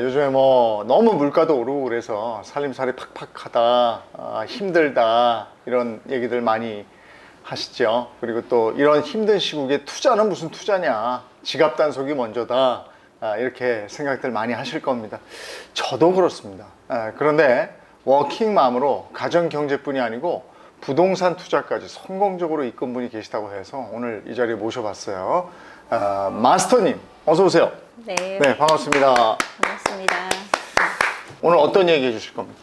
요즘에 뭐 너무 물가도 오르고 그래서 살림살이 팍팍하다, 힘들다 이런 얘기들 많이 하시죠. 그리고 또 이런 힘든 시국에 투자는 무슨 투자냐, 지갑 단속이 먼저다, 이렇게 생각들 많이 하실 겁니다. 저도 그렇습니다. 그런데 워킹맘으로 가정경제뿐이 아니고 부동산 투자까지 성공적으로 이끈 분이 계시다고 해서 오늘 이 자리에 모셔봤어요. 마스터님 어서 오세요. 네. 네, 반갑습니다. 반갑습니다. 오늘 어떤 얘기 해주실 겁니까?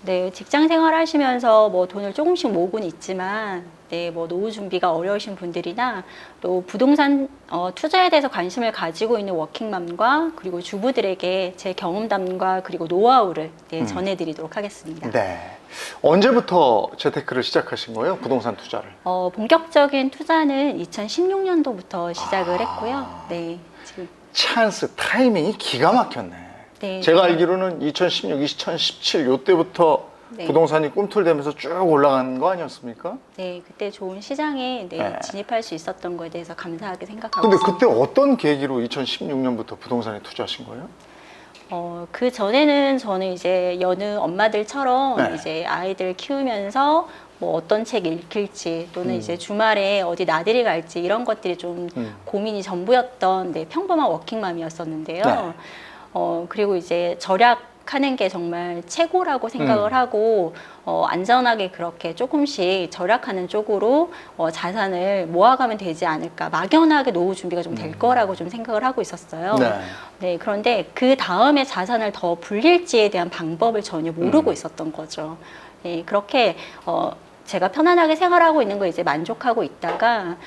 네, 직장 생활 하시면서 뭐 돈을 조금씩 모으고는 있지만, 네, 뭐 노후 준비가 어려우신 분들이나 또 부동산 투자에 대해서 관심을 가지고 있는 워킹맘과 그리고 주부들에게 제 경험담과 그리고 노하우를 전해드리도록 하겠습니다. 네. 언제부터 재테크를 시작하신 거예요? 부동산 투자를? 본격적인 투자는 2016년도부터 시작을 했고요. 네, 지금 찬스, 타이밍이 기가 막혔네. 네, 제가 알기로는 2016, 2017 요때부터 네. 부동산이 꿈틀대면서 쭉 올라간 거 아니었습니까? 네, 그때 좋은 시장에 네. 진입할 수 있었던 거에 대해서 감사하게 생각하고 근데 있습니다. 그때 어떤 계기로 2016년부터 부동산에 투자하신 거예요? 그 전에는 저는 이제 여느 엄마들처럼 네. 이제 아이들 키우면서 뭐 어떤 책 읽힐지 또는 이제 주말에 어디 나들이 갈지 이런 것들이 좀 고민이 전부였던 평범한 워킹맘이었었는데요. 네. 그리고 이제 절약하는 게 정말 최고라고 생각을 하고 안전하게 그렇게 조금씩 절약하는 쪽으로 자산을 모아가면 되지 않을까, 막연하게 노후 준비가 좀 될 거라고 좀 생각을 하고 있었어요. 네. 네, 그런데 그 다음에 자산을 더 불릴지에 대한 방법을 전혀 모르고 있었던 거죠. 네, 그렇게 제가 편안하게 생활하고 있는 거에 이제 만족하고 있다가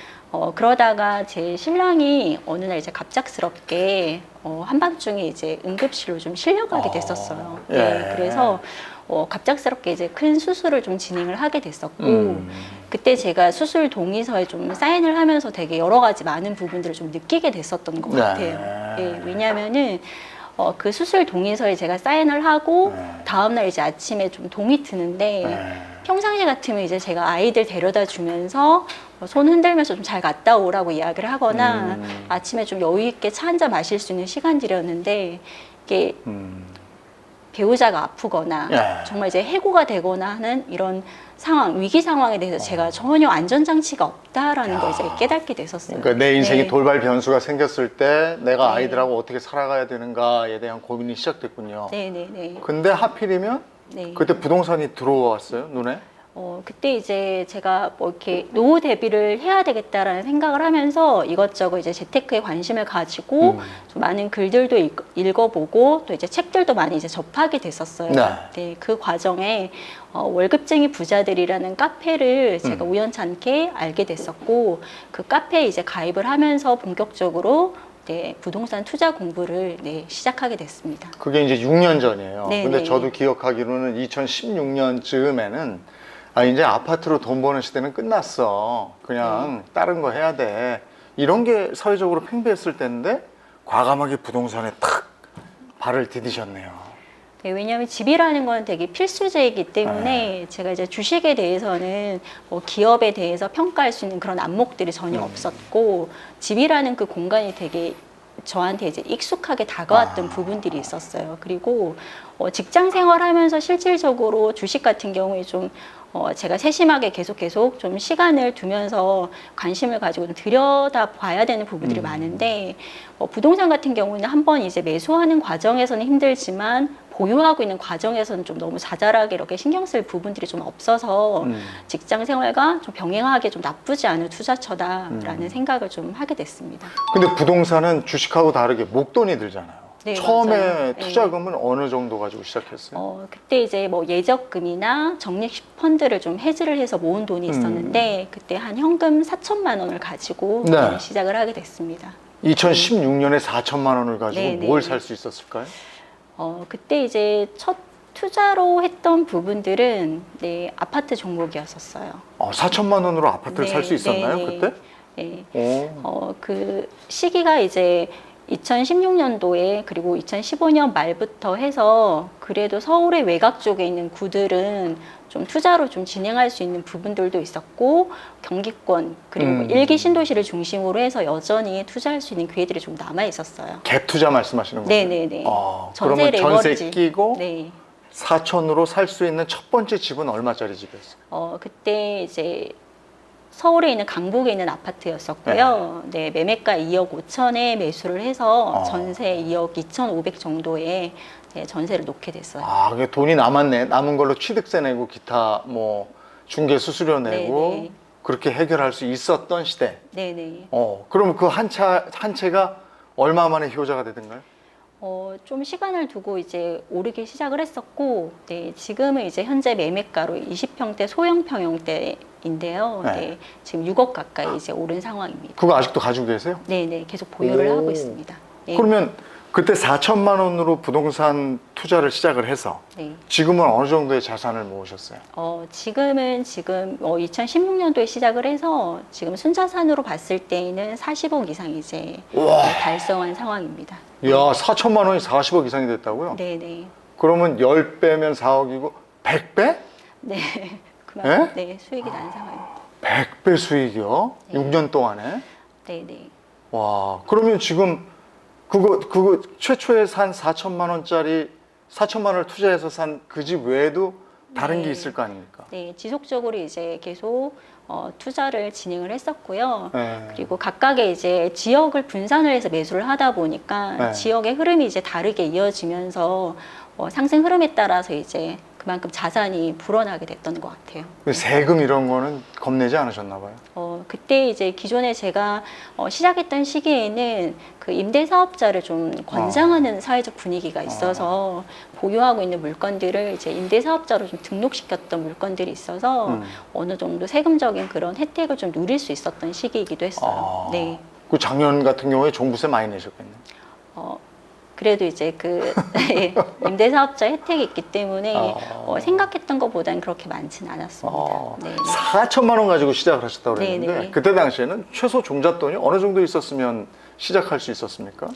그러다가 제 신랑이 어느 날 이제 갑작스럽게 한밤중에 이제 응급실로 좀 실려가게 됐었어요. 예. 네, 그래서 갑작스럽게 이제 큰 수술을 좀 진행을 하게 됐었고, 그때 제가 수술 동의서에 좀 사인을 하면서 되게 여러 가지 많은 부분들을 좀 느끼게 됐었던 것 네. 같아요. 네, 왜냐하면은 그 수술 동의서에 제가 사인을 하고 다음날 이제 아침에 좀 동이 트는데 평상시 같으면 이제 제가 아이들 데려다 주면서 손 흔들면서 좀 잘 갔다 오라고 이야기를 하거나 아침에 좀 여유 있게 차 한 잔 마실 수 있는 시간들이었는데 이게 배우자가 아프거나 예. 정말 이제 해고가 되거나 하는 이런 상황, 위기 상황에 대해서 제가 전혀 안전장치가 없다라는 걸 이제 깨닫게 됐었어요. 그러니까 내 인생이 네. 돌발 변수가 생겼을 때 내가 네. 아이들하고 어떻게 살아가야 되는가에 대한 고민이 시작됐군요. 네네네. 근데 하필이면 네. 그때 부동산이 들어왔어요, 눈에? 그때 이제 제가 뭐 이렇게 노후 대비를 해야 되겠다라는 생각을 하면서 이것저것 이제 재테크에 관심을 가지고 좀 많은 글들도 읽어보고 또 이제 책들도 많이 이제 접하게 됐었어요. 네. 네, 그 과정에 월급쟁이 부자들이라는 카페를 제가 우연찮게 알게 됐었고 그 카페에 이제 가입을 하면서 본격적으로 부동산 투자 공부를 시작하게 됐습니다. 그게 이제 6년 전이에요. 네, 근데 네. 저도 기억하기로는 2016년쯤에는 이제 아파트로 돈 버는 시대는 끝났어. 그냥 다른 거 해야 돼. 이런 게 사회적으로 팽배했을 때인데 과감하게 부동산에 탁 발을 디디셨네요. 네, 왜냐하면 집이라는 건 되게 필수제이기 때문에 제가 이제 주식에 대해서는 뭐 기업에 대해서 평가할 수 있는 그런 안목들이 전혀 없었고 집이라는 그 공간이 되게 저한테 이제 익숙하게 다가왔던 부분들이 있었어요. 그리고 직장 생활하면서 실질적으로 주식 같은 경우에 좀 제가 세심하게 계속 좀 시간을 두면서 관심을 가지고 좀 들여다 봐야 되는 부분들이 많은데 부동산 같은 경우는 한번 이제 매수하는 과정에서는 힘들지만 보유하고 있는 과정에서는 좀 너무 자잘하게 이렇게 신경 쓸 부분들이 좀 없어서 직장 생활과 좀 병행하기에 좀 나쁘지 않은 투자처다라는 생각을 좀 하게 됐습니다. 근데 부동산은 주식하고 다르게 목돈이 들잖아요. 네, 처음에 맞아요. 투자금은 어느 정도 가지고 시작했어요? 그때 이제 뭐 예적금이나 적립 펀드를 좀 해지를 해서 모은 돈이 있었는데 그때 한 현금 4천만 원을 가지고 네. 시작을 하게 됐습니다. 2016년에 4천만 원을 가지고 네, 네. 뭘 살 수 있었을까요? 그때 이제 첫 투자로 했던 부분들은 아파트 종목이었었어요. 4천만 원으로 아파트를 살 수 있었나요, 그때? 네. 오. 그 시기가 이제 2016년도에 그리고 2015년 말부터 해서 그래도 서울의 외곽 쪽에 있는 구들은 좀 투자로 좀 진행할 수 있는 부분들도 있었고 경기권 그리고 일기 신도시를 중심으로 해서 여전히 투자할 수 있는 기회들이 좀 남아 있었어요. 갭 투자 말씀하시는 거예요? 네네네. 그러면 전세 레버리지. 끼고 네. 4천으로 살 수 있는 첫 번째 집은 얼마짜리 집이었어요? 그때 이제 서울에 있는 강북에 있는 아파트였었고요. 네, 매매가 2억 5천에 매수를 해서 전세 2억 2,500 정도에 네, 전세를 놓게 됐어요. 그게 돈이 남았네. 남은 걸로 취득세 내고 기타 뭐 중개 수수료 내고 네네. 그렇게 해결할 수 있었던 시대. 네네. 그럼 그 한 채가 얼마 만에 효자가 되던가요? 좀 시간을 두고 이제 오르기 시작을 했었고, 네, 지금은 이제 현재 매매가로 20평대 소형 평형대인데요. 네. 네, 지금 6억 가까이 이제 오른 상황입니다. 그거 아직도 가지고 계세요? 네네, 계속 보유를 오. 하고 있습니다. 네. 그러면 그때 4천만 원으로 부동산 투자를 시작을 해서 네. 지금은 어느 정도의 자산을 모으셨어요? 지금 2016년도에 시작을 해서 지금 순자산으로 봤을 때에는 40억 이상 이제 우와. 달성한 상황입니다. 이야, 4천만 원이 40억 이상이 됐다고요? 네네. 그러면 10배면 4억이고 100배? 네. 그만큼 네, 수익이 난 상황입니다. 100배 수익이요? 네. 6년 동안에? 네네. 와, 그러면 지금 그거 최초에 산 4천만 원짜리 4천만 원을 투자해서 산 그 집 외에도 다른 네. 게 있을 거 아닙니까? 네, 지속적으로 이제 계속 투자를 진행을 했었고요. 네. 그리고 각각의 이제 지역을 분산을 해서 매수를 하다 보니까 네. 지역의 흐름이 이제 다르게 이어지면서 상승 흐름에 따라서 이제 그만큼 자산이 불어나게 됐던 것 같아요. 세금 이런 거는 겁내지 않으셨나 봐요. 그때 이제 기존에 제가 시작했던 시기에는 그 임대 사업자를 좀 권장하는 사회적 분위기가 있어서 보유하고 있는 물건들을 이제 임대 사업자로 좀 등록시켰던 물건들이 있어서 어느 정도 세금적인 그런 혜택을 좀 누릴 수 있었던 시기이기도 했어요. 네. 그 작년 같은 경우에 종부세 많이 내셨겠네요. 그래도 이제 그 임대사업자 혜택이 있기 때문에 생각했던 것보다는 그렇게 많지는 않았습니다. 네. 4천만 원 가지고 시작을 하셨다고 네네. 그랬는데 그때 당시에는 최소 종잣돈이 어느 정도 있었으면 시작할 수 있었습니까?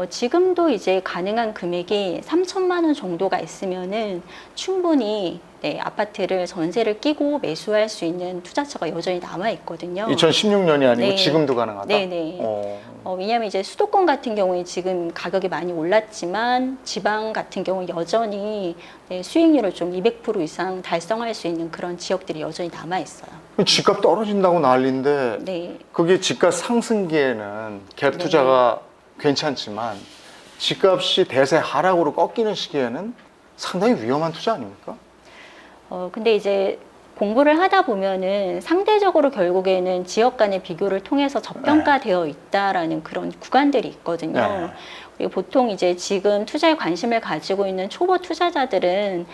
지금도 이제 가능한 금액이 3천만 원 정도가 있으면은 충분히 네, 아파트를 전세를 끼고 매수할 수 있는 투자처가 여전히 남아 있거든요. 2016년이 아니고 네. 지금도 가능하다? 네네. 왜냐하면 이제 수도권 같은 경우에 지금 가격이 많이 올랐지만 지방 같은 경우 여전히 네, 수익률을 좀 200% 이상 달성할 수 있는 그런 지역들이 여전히 남아 있어요. 집값 떨어진다고 난리인데 네. 그게 집값 상승기에는 갭 투자가 괜찮지만 집값이 대세 하락으로 꺾이는 시기에는 상당히 위험한 투자 아닙니까? 근데 이제 공부를 하다 보면은 상대적으로 결국에는 지역 간의 비교를 통해서 저평가되어 있다라는 그런 구간들이 있거든요. 네. 그리고 보통 이제 지금 투자에 관심을 가지고 있는 초보 투자자들은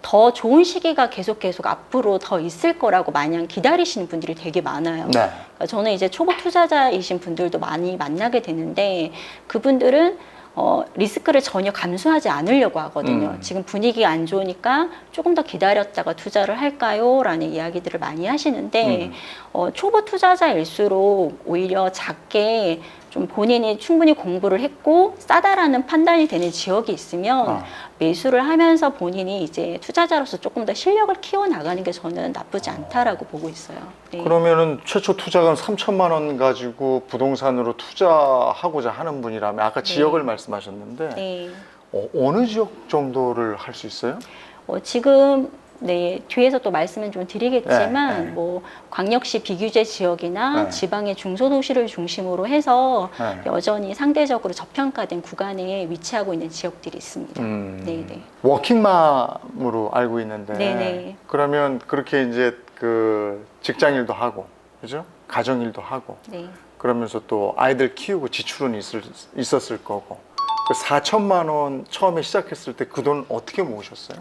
더 좋은 시기가 계속 앞으로 더 있을 거라고 마냥 기다리시는 분들이 되게 많아요. 네. 그러니까 저는 이제 초보 투자자이신 분들도 많이 만나게 되는데 그분들은 리스크를 전혀 감수하지 않으려고 하거든요. 지금 분위기가 안 좋으니까 조금 더 기다렸다가 투자를 할까요? 라는 이야기들을 많이 하시는데 초보 투자자일수록 오히려 작게 좀 본인이 충분히 공부를 했고 싸다라는 판단이 되는 지역이 있으면 매수를 하면서 본인이 이제 투자자로서 조금 더 실력을 키워나가는 게 저는 나쁘지 않다라고 보고 있어요. 네. 그러면은 최초 투자금 3천만 원 가지고 부동산으로 투자하고자 하는 분이라면 아까 지역을 말씀하셨는데 네. 어느 지역 정도를 할 수 있어요? 지금 네, 뒤에서 또 말씀은 좀 드리겠지만 네, 네. 뭐 광역시 비규제 지역이나 네. 지방의 중소도시를 중심으로 해서 네. 여전히 상대적으로 저평가된 구간에 위치하고 있는 지역들이 있습니다. 네네. 워킹맘으로 알고 있는데 네네. 그러면 그렇게 이제 그 직장일도 하고 그죠? 가정일도 하고 네. 그러면서 또 아이들 키우고 지출은 있었을 거고 그 4천만 원 처음에 시작했을 때 그 돈 어떻게 모으셨어요?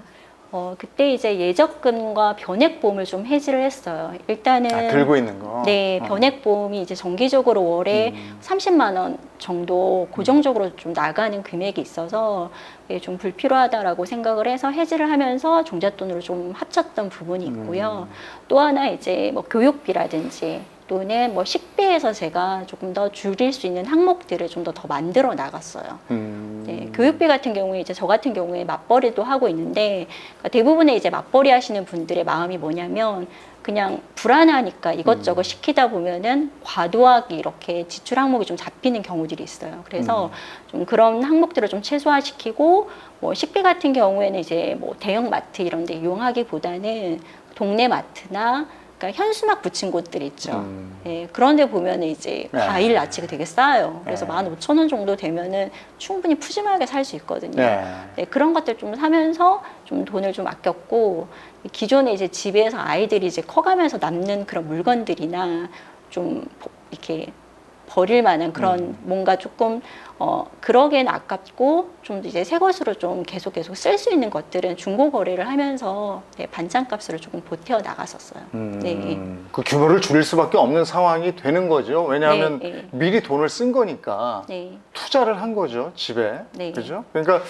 그때 이제 예적금과 변액보험을 좀 해지를 했어요. 일단은 들고 있는 거. 네, 변액보험이 이제 정기적으로 월에 30만 원 정도 고정적으로 좀 나가는 금액이 있어서 이게 좀 불필요하다라고 생각을 해서 해지를 하면서 종잣돈으로 좀 합쳤던 부분이 있고요. 또 하나 이제 뭐 교육비라든지 또는 뭐 식비에서 제가 조금 더 줄일 수 있는 항목들을 좀 더 만들어 나갔어요. 네, 교육비 같은 경우에 이제 저 같은 경우에 맞벌이도 하고 있는데 그러니까 대부분의 이제 맞벌이 하시는 분들의 마음이 뭐냐면 그냥 불안하니까 이것저것 시키다 보면은 과도하게 이렇게 지출 항목이 좀 잡히는 경우들이 있어요. 그래서 좀 그런 항목들을 좀 최소화시키고 뭐 식비 같은 경우에는 이제 뭐 대형 마트 이런 데 이용하기보다는 동네 마트나 그러니까 현수막 붙인 곳들 있죠. 예, 그런 데 보면은 이제 과일 야채가 되게 싸요. 그래서 15,000원 정도 되면은 충분히 푸짐하게 살 수 있거든요. 네, 그런 것들 좀 사면서 좀 돈을 좀 아꼈고 기존에 이제 집에서 아이들이 이제 커가면서 남는 그런 물건들이나 좀 이렇게 버릴 만한 그런 뭔가 조금 그러기엔 아깝고 좀 이제 새 것으로 좀 계속 쓸 수 있는 것들은 중고 거래를 하면서 네, 반찬값으로 조금 보태어 나갔었어요. 네. 그 규모를 줄일 수밖에 없는 상황이 되는 거죠. 왜냐하면 네, 네. 미리 돈을 쓴 거니까 네. 투자를 한 거죠, 집에. 네. 그죠? 그러니까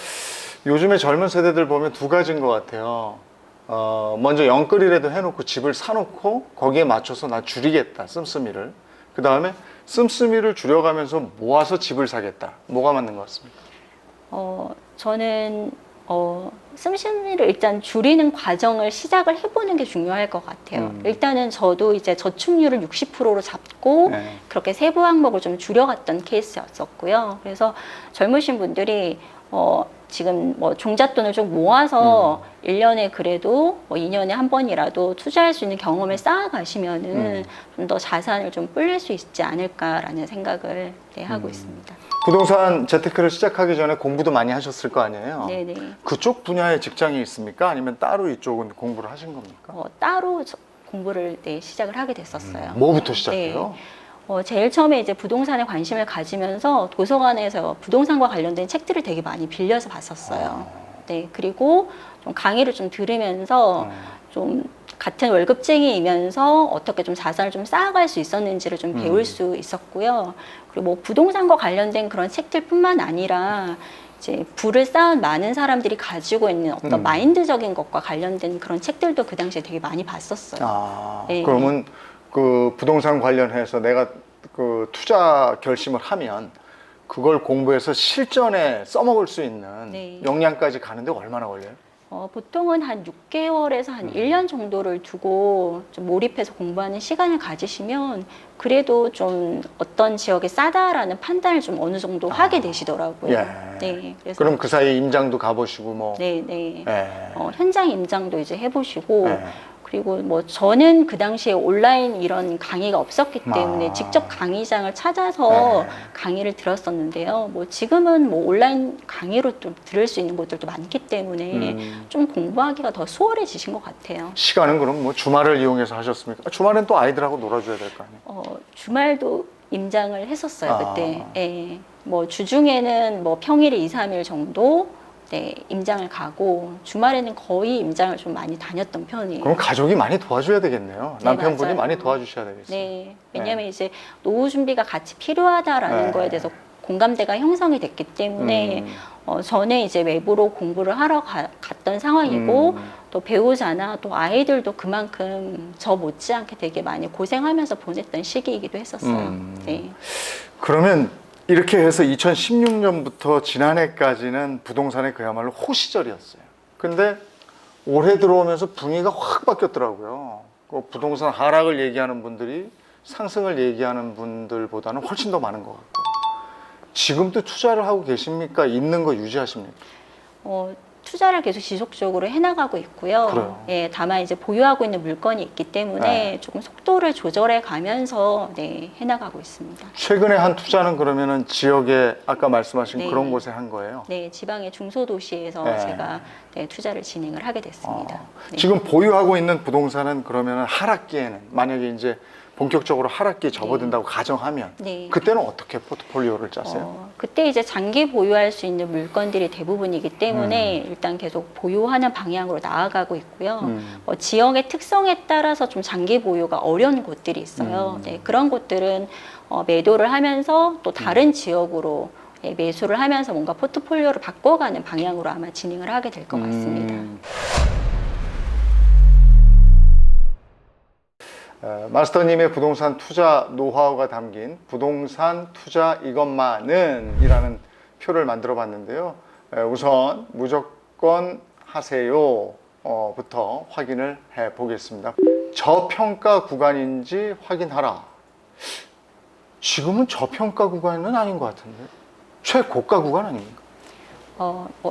요즘에 젊은 세대들 보면 두 가지인 것 같아요. 먼저 영끌이라도 해놓고 집을 사놓고 거기에 맞춰서 나 줄이겠다, 씀씀이를. 그 다음에 씀씀이를 줄여가면서 모아서 집을 사겠다. 뭐가 맞는 것 같습니까? 저는 씀씀이를 일단 줄이는 과정을 시작을 해보는 게 중요할 것 같아요. 일단은 저도 이제 저축률을 60%로 잡고 네. 그렇게 세부 항목을 좀 줄여갔던 케이스였었고요. 그래서 젊으신 분들이 지금 뭐 종잣돈을 좀 모아서 1년에 그래도 뭐 2년에 한 번이라도 투자할 수 있는 경험을 쌓아가시면은 좀 더 자산을 좀 불릴 수 있지 않을까라는 생각을 네, 하고 있습니다. 부동산 재테크를 시작하기 전에 공부도 많이 하셨을 거 아니에요? 네네. 그쪽 분야에 직장이 있습니까? 아니면 따로 이쪽은 공부를 하신 겁니까? 따로 공부를 네, 시작을 하게 됐었어요. 뭐부터 시작해요? 제일 처음에 이제 부동산에 관심을 가지면서 도서관에서 부동산과 관련된 책들을 되게 많이 빌려서 봤었어요. 네, 그리고 좀 강의를 좀 들으면서 좀 같은 월급쟁이이면서 어떻게 좀 자산을 좀 쌓아갈 수 있었는지를 좀 배울 수 있었고요. 그리고 뭐 부동산과 관련된 그런 책들뿐만 아니라 이제 부를 쌓은 많은 사람들이 가지고 있는 어떤 마인드적인 것과 관련된 그런 책들도 그 당시에 되게 많이 봤었어요. 네. 그러면 그 부동산 관련해서 내가 그 투자 결심을 하면 그걸 공부해서 실전에 써먹을 수 있는 네. 역량까지 가는데 얼마나 걸려요? 보통은 한 6개월에서 한 1년 정도를 두고 좀 몰입해서 공부하는 시간을 가지시면 그래도 좀 어떤 지역이 싸다라는 판단을 좀 어느 정도 하게 되시더라고요. 예. 네, 그래서 그럼 그 사이에 임장도 가보시고 뭐. 네, 네. 예. 현장 임장도 이제 해보시고 예. 그리고 뭐 저는 그 당시에 온라인 이런 강의가 없었기 때문에 아. 직접 강의장을 찾아서 네. 강의를 들었었는데요. 뭐 지금은 뭐 온라인 강의로 좀 들을 수 있는 곳들도 많기 때문에 좀 공부하기가 더 수월해지신 것 같아요. 시간은 그럼 뭐 주말을 이용해서 하셨습니까? 주말엔 또 아이들하고 놀아줘야 될 거 아니에요? 주말도 임장을 했었어요, 아. 그때. 예. 뭐 주중에는 뭐 평일에 2, 3일 정도 네, 임장을 가고 주말에는 거의 임장을 좀 많이 다녔던 편이에요. 그럼 가족이 많이 도와줘야 되겠네요. 네, 남편분이 맞아요. 많이 도와주셔야 되겠어요. 네, 왜냐하면 이제 노후 준비가 같이 필요하다라는 네. 거에 대해서 공감대가 형성이 됐기 때문에 저는 이제 외부로 공부를 하러 갔던 상황이고 또 배우자나 또 아이들도 그만큼 저 못지않게 되게 많이 고생하면서 보냈던 시기이기도 했었어요. 네. 그러면 이렇게 해서 2016년부터 지난해까지는 부동산의 그야말로 호시절이었어요. 근데 올해 들어오면서 분위기가 확 바뀌었더라고요. 그 부동산 하락을 얘기하는 분들이 상승을 얘기하는 분들보다는 훨씬 더 많은 것 같고. 지금도 투자를 하고 계십니까? 있는 거 유지하십니까? 투자를 계속 지속적으로 해나가고 있고요. 그래요. 예, 다만 이제 보유하고 있는 물건이 있기 때문에 네. 조금 속도를 조절해 가면서 네, 해나가고 있습니다. 최근에 한 투자는 그러면은 지역에 아까 말씀하신 네. 그런 곳에 한 거예요? 네, 지방의 중소도시에서 네. 제가 네, 투자를 진행을 하게 됐습니다. 네. 지금 보유하고 있는 부동산은 그러면은 하락기에는 만약에 이제 본격적으로 하락기에 접어든다고 가정하면 네. 그때는 어떻게 포트폴리오를 짜세요? 그때 이제 장기 보유할 수 있는 물건들이 대부분이기 때문에 일단 계속 보유하는 방향으로 나아가고 있고요. 지역의 특성에 따라서 좀 장기 보유가 어려운 곳들이 있어요. 네, 그런 곳들은 매도를 하면서 또 다른 지역으로 예, 매수를 하면서 뭔가 포트폴리오를 바꿔가는 방향으로 아마 진행을 하게 될 것 같습니다. 마스터님의 부동산 투자 노하우가 담긴 부동산 투자 이것만은 이라는 표를 만들어 봤는데요. 우선 무조건 하세요 부터 확인을 해 보겠습니다. 저평가 구간인지 확인하라. 지금은 저평가 구간은 아닌 것 같은데 최고가 구간 아닙니까?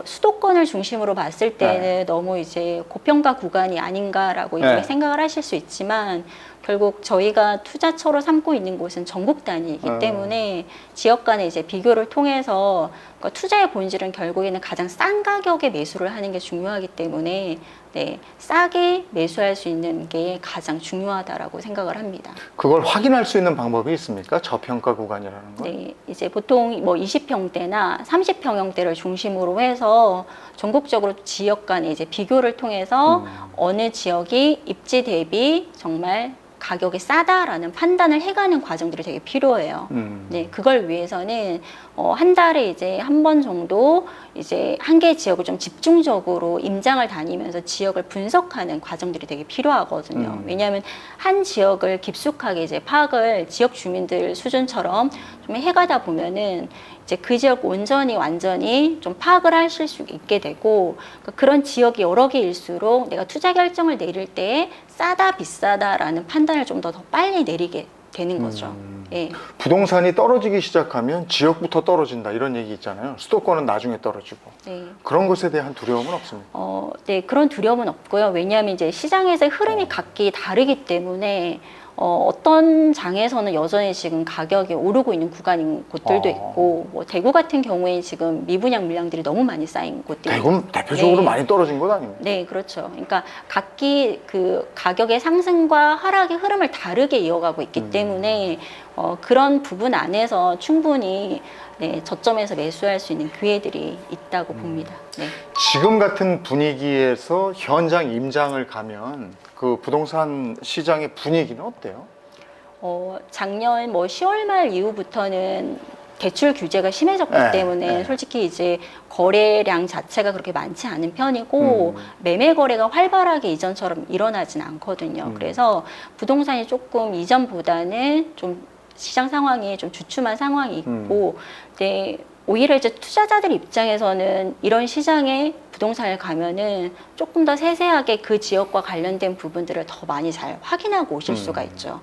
수도권을 중심으로 봤을 때는 네. 너무 이제 고평가 구간이 아닌가라고 이제 네. 생각을 하실 수 있지만 결국 저희가 투자처로 삼고 있는 곳은 전국 단위이기 때문에 지역 간의 이제 비교를 통해서 그러니까 투자의 본질은 결국에는 가장 싼 가격에 매수를 하는 게 중요하기 때문에 네, 싸게 매수할 수 있는 게 가장 중요하다라고 생각을 합니다. 그걸 확인할 수 있는 방법이 있습니까? 저평가 구간이라는 건? 네, 이제 보통 뭐 20평대나 30평형대를 중심으로 해서 전국적으로 지역 간의 이제 비교를 통해서 어느 지역이 입지 대비 정말 가격이 싸다라는 판단을 해가는 과정들이 되게 필요해요. 네, 그걸 위해서는 한 달에 이제 한 번 정도 이제 한 개의 지역을 좀 집중적으로 임장을 다니면서 지역을 분석하는 과정들이 되게 필요하거든요. 왜냐하면 한 지역을 깊숙하게 이제 파악을 지역 주민들 수준처럼 좀 해가다 보면은 이제 그 지역 온전히 완전히 좀 파악을 하실 수 있게 되고 그러니까 그런 지역이 여러 개일수록 내가 투자 결정을 내릴 때 싸다 비싸다라는 판단을 좀 더 빨리 내리게 되는 거죠. 예. 부동산이 떨어지기 시작하면 지역부터 떨어진다 이런 얘기 있잖아요. 수도권은 나중에 떨어지고 네. 그런 것에 대한 두려움은 없습니까? 네, 그런 두려움은 없고요. 왜냐하면 이제 시장에서의 흐름이 각기 다르기 때문에 어떤 장에서는 여전히 지금 가격이 오르고 있는 구간인 곳들도 있고 뭐 대구 같은 경우에 지금 미분양 물량들이 너무 많이 쌓인 곳들이 대구는 대표적으로 네. 많이 떨어진 것 아닙니까? 네, 그렇죠. 그러니까 각기 그 가격의 상승과 하락의 흐름을 다르게 이어가고 있기 때문에 그런 부분 안에서 충분히 네, 저점에서 매수할 수 있는 기회들이 있다고 봅니다. 네. 지금 같은 분위기에서 현장 임장을 가면 그 부동산 시장의 분위기는 어때요? 작년 뭐 10월 말 이후부터는 대출 규제가 심해졌기 네, 때문에 네. 솔직히 이제 거래량 자체가 그렇게 많지 않은 편이고 매매 거래가 활발하게 이전처럼 일어나진 않거든요. 그래서 부동산이 조금 이전보다는 좀 시장 상황이 좀 주춤한 상황이 있고 네, 오히려 이제 투자자들 입장에서는 이런 시장에 부동산을 가면은 조금 더 세세하게 그 지역과 관련된 부분들을 더 많이 잘 확인하고 오실 수가 있죠.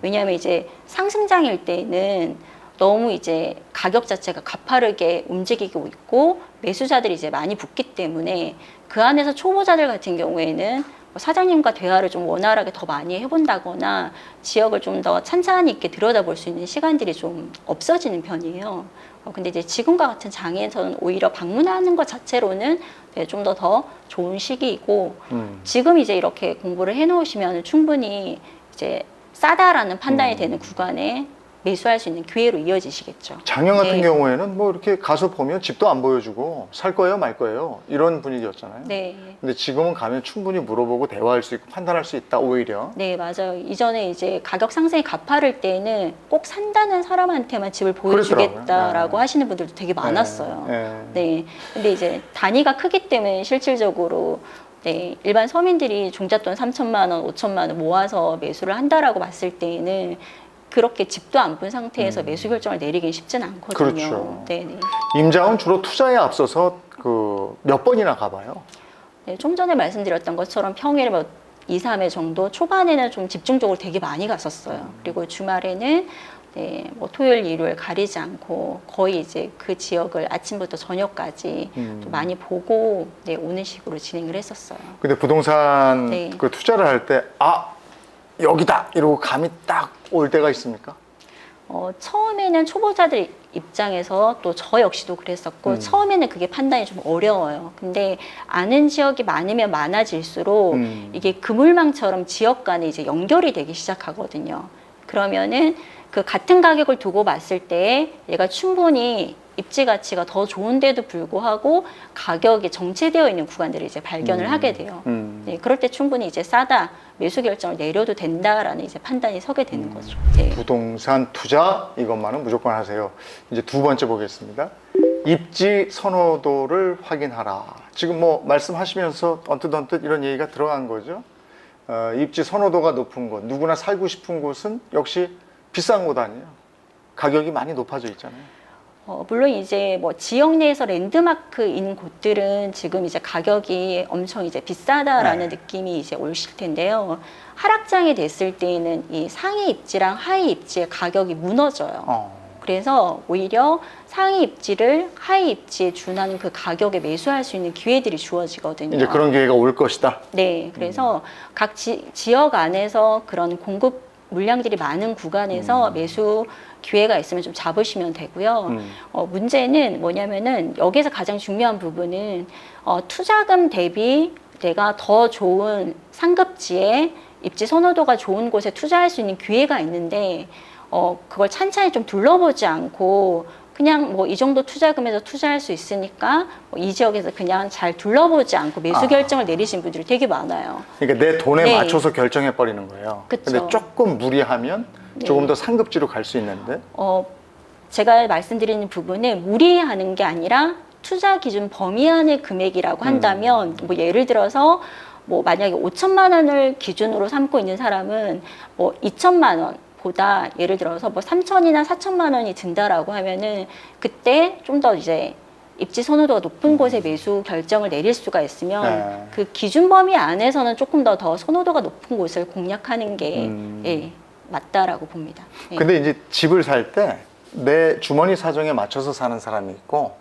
왜냐하면 이제 상승장일 때는 너무 이제 가격 자체가 가파르게 움직이고 있고 매수자들이 이제 많이 붙기 때문에 그 안에서 초보자들 같은 경우에는 사장님과 대화를 좀 원활하게 더 많이 해본다거나 지역을 좀 더 찬찬히 있게 들여다볼 수 있는 시간들이 좀 없어지는 편이에요. 근데 이제 지금과 같은 장에서는 오히려 방문하는 것 자체로는 네, 좀 더 좋은 시기이고 지금 이제 이렇게 공부를 해놓으시면 충분히 이제 싸다라는 판단이 되는 구간에 매수할 수 있는 기회로 이어지시겠죠. 작년 같은 네. 경우에는 뭐 이렇게 가서 보면 집도 안 보여주고 살 거예요, 말 거예요 이런 분위기였잖아요. 네. 근데 지금은 가면 충분히 물어보고 대화할 수 있고 판단할 수 있다 오히려. 네, 맞아요. 이전에 이제 가격 상승이 가파를 때는 꼭 산다는 사람한테만 집을 그러더라고요. 보여주겠다라고 네. 하시는 분들도 되게 많았어요. 네. 네. 근데 이제 단위가 크기 때문에 실질적으로 네, 일반 서민들이 종잣돈 3천만 원, 5천만 원 모아서 매수를 한다라고 봤을 때에는 그렇게 집도 안 본 상태에서 매수 결정을 내리긴 쉽지는 않거든요. 그렇죠. 네네. 임장은 주로 투자에 앞서서 그 몇 번이나 가봐요. 네, 좀 전에 말씀드렸던 것처럼 평일에 뭐 2, 3회 정도 초반에는 좀 집중적으로 되게 많이 갔었어요. 그리고 주말에는 네, 뭐 토요일, 일요일 가리지 않고 거의 이제 그 지역을 아침부터 저녁까지 좀 많이 보고 네, 오는 식으로 진행을 했었어요. 근데 부동산 네. 그 투자를 할 때 여기다 이러고 감이 딱 올 때가 있습니까? 처음에는 초보자들 입장에서 또 저 역시도 그랬었고 처음에는 그게 판단이 좀 어려워요. 근데 아는 지역이 많으면 많아질수록 이게 그물망처럼 지역 간에 이제 연결이 되기 시작하거든요. 그러면은 그 같은 가격을 두고 봤을 때 얘가 충분히 입지 가치가 더 좋은데도 불구하고 가격이 정체되어 있는 구간들을 이제 발견을 하게 돼요. 네, 그럴 때 충분히 이제 싸다 매수 결정을 내려도 된다라는 이제 판단이 서게 되는 거죠. 네. 부동산 투자 이것만은 무조건 하세요. 이제 두 번째 보겠습니다. 입지 선호도를 확인하라. 지금 뭐 말씀하시면서 언뜻 이런 얘기가 들어간 거죠. 입지 선호도가 높은 곳, 누구나 살고 싶은 곳은 역시 비싼 곳 아니에요. 가격이 많이 높아져 있잖아요. 물론 이제 뭐 지역 내에서 랜드마크인 곳들은 지금 이제 가격이 엄청 이제 비싸다라는 네. 느낌이 이제 오실 텐데요. 하락장이 됐을 때에는 이 상위 입지랑 하위 입지의 가격이 무너져요. 그래서 오히려 상위 입지를 하위 입지에 준하는 그 가격에 매수할 수 있는 기회들이 주어지거든요. 이제 그런 기회가 올 것이다. 네, 그래서 각 지역 안에서 그런 공급 물량들이 많은 구간에서 매수 기회가 있으면 좀 잡으시면 되고요. 문제는 뭐냐면은 여기서 가장 중요한 부분은 투자금 대비 내가 더 좋은 상급지에 입지 선호도가 좋은 곳에 투자할 수 있는 기회가 있는데 그걸 찬찬히 좀 둘러보지 않고 그냥 뭐 이 정도 투자금에서 투자할 수 있으니까 뭐이 지역에서 그냥 잘 둘러보지 않고 매수 결정을 내리신 분들이 되게 많아요. 그러니까 내 돈에 네. 맞춰서 결정해 버리는 거예요. 그쵸. 근데 조금 무리하면 네. 조금 더 상급지로 갈 수 있는데. 제가 말씀드리는 부분은 무리하는 게 아니라 투자 기준 범위 안의 금액이라고 한다면 뭐 예를 들어서 뭐 만약에 5천만 원을 기준으로 삼고 있는 사람은 뭐 2천만 원 보다 예를 들어서 뭐 3천이나 4천만 원이 든다라고 하면은 그때 좀 더 이제 입지 선호도가 높은 곳에 매수 결정을 내릴 수가 있으면 네. 그 기준 범위 안에서는 조금 더 선호도가 높은 곳을 공략하는 게 예, 맞다라고 봅니다. 예. 근데 이제 집을 살 때 내 주머니 사정에 맞춰서 사는 사람이 있고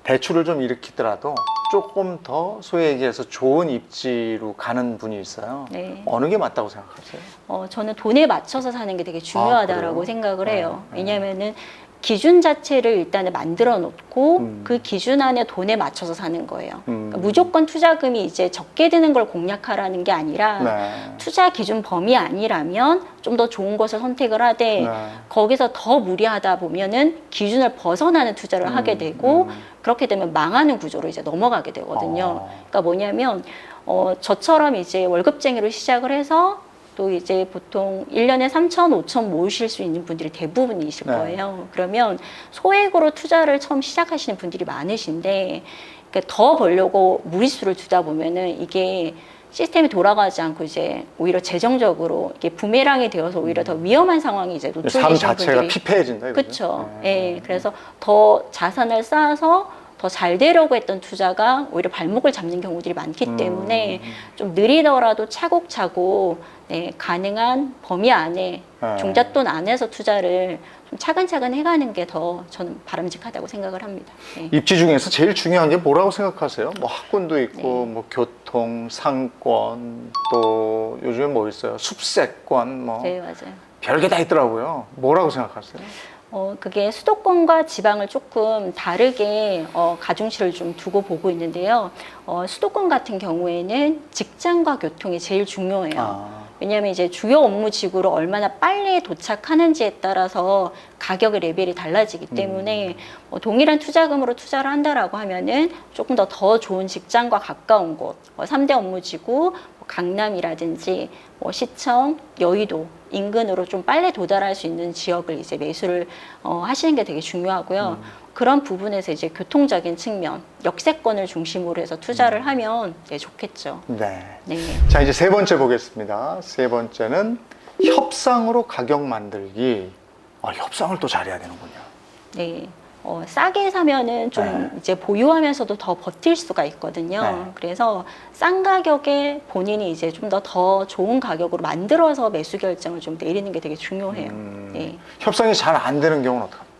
대출을 좀 일으키더라도 조금 더 소위 얘기해서 좋은 입지로 가는 분이 있어요. 네. 어느 게 맞다고 생각하세요? 저는 돈에 맞춰서 사는 게 되게 중요하다라고 그래요? 생각을 해요. 네. 왜냐하면은 기준 자체를 일단은 만들어 놓고 그 기준 안에 돈에 맞춰서 사는 거예요. 그러니까 무조건 투자금이 이제 적게 드는 걸 공략하라는 게 아니라 네. 투자 기준 범위 아니라면 좀 더 좋은 것을 선택을 하되 네. 거기서 더 무리하다 보면은 기준을 벗어나는 투자를 하게 되고 그렇게 되면 망하는 구조로 이제 넘어가게 되거든요. 그러니까 뭐냐면 저처럼 이제 월급쟁이로 시작을 해서 또 이제 보통 1년에 3천, 5천 모으실 수 있는 분들이 대부분이실 네. 거예요. 그러면 소액으로 투자를 처음 시작하시는 분들이 많으신데 그러니까 더 벌려고 무리수를 두다 보면은 이게 시스템이 돌아가지 않고 이제 오히려 재정적으로 이게 부메랑이 되어서 오히려 더 위험한 상황이 이제 삶 노출되시는 자체가 분들이 피폐해진다. 이거죠? 그렇죠. 예, 그래서 더 자산을 쌓아서 더 잘 되려고 했던 투자가 오히려 발목을 잡는 경우들이 많기 때문에 좀 느리더라도 차곡차곡 네, 가능한 범위 안에 네. 종잣돈 안에서 투자를 좀 차근차근 해가는 게 더 저는 바람직하다고 생각을 합니다. 네. 입지 중에서 제일 중요한 게 뭐라고 생각하세요? 뭐 학군도 있고, 네. 뭐 교통, 상권, 또 요즘에 뭐 있어요? 숲세권, 뭐 네, 맞아요. 별게 다 있더라고요. 뭐라고 생각하세요? 그게 수도권과 지방을 조금 다르게 가중치를 좀 두고 보고 있는데요. 수도권 같은 경우에는 직장과 교통이 제일 중요해요. 왜냐하면 이제 주요 업무 지구로 얼마나 빨리 도착하는지에 따라서 가격의 레벨이 달라지기 때문에 동일한 투자금으로 투자를 한다라고 하면은 조금 더 좋은 직장과 가까운 곳, 3대 업무 지구, 강남이라든지 시청, 여의도 인근으로 좀 빨리 도달할 수 있는 지역을 이제 매수를 하시는 게 되게 중요하고요. 그런 부분에서 이제 교통적인 측면, 역세권을 중심으로 해서 투자를 하면 네, 좋겠죠. 네. 네. 자, 이제 세 번째 보겠습니다. 세 번째는 협상으로 가격 만들기. 협상을 또 잘해야 되는군요. 네. 싸게 사면은 좀 네. 이제 보유하면서도 더 버틸 수가 있거든요. 네. 그래서 싼 가격에 본인이 이제 좀 더 좋은 가격으로 만들어서 매수 결정을 좀 내리는 게 되게 중요해요. 네. 협상이 잘 안 되는 경우는 어떡합니까?